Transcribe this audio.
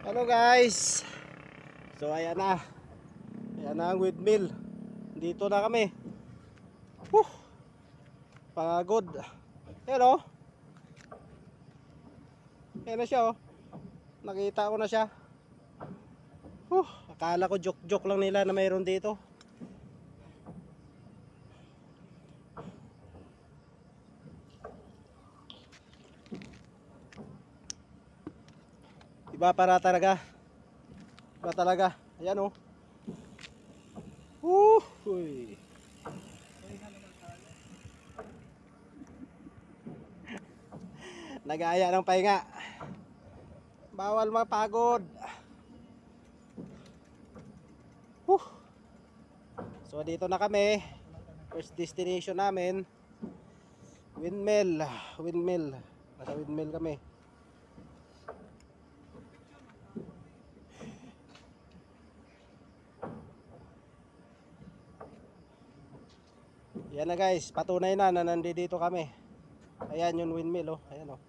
Hello guys. So ayan na. Ayan na ang windmill. Dito na kami. Pagod. Ayan o. Ayan na siya o. Nakita ko na siya. Akala ko joke lang nila na mayroon dito. Iba para talaga. Iba talaga. Ayan o. Uy. Nag-aaya ng pahinga. Bawal mapagod. So dito na kami. First destination namin, windmill. Nasa windmill kami. Yan na guys, patunay na nandito kami. Ayan yung windmill oh. Ayan oh.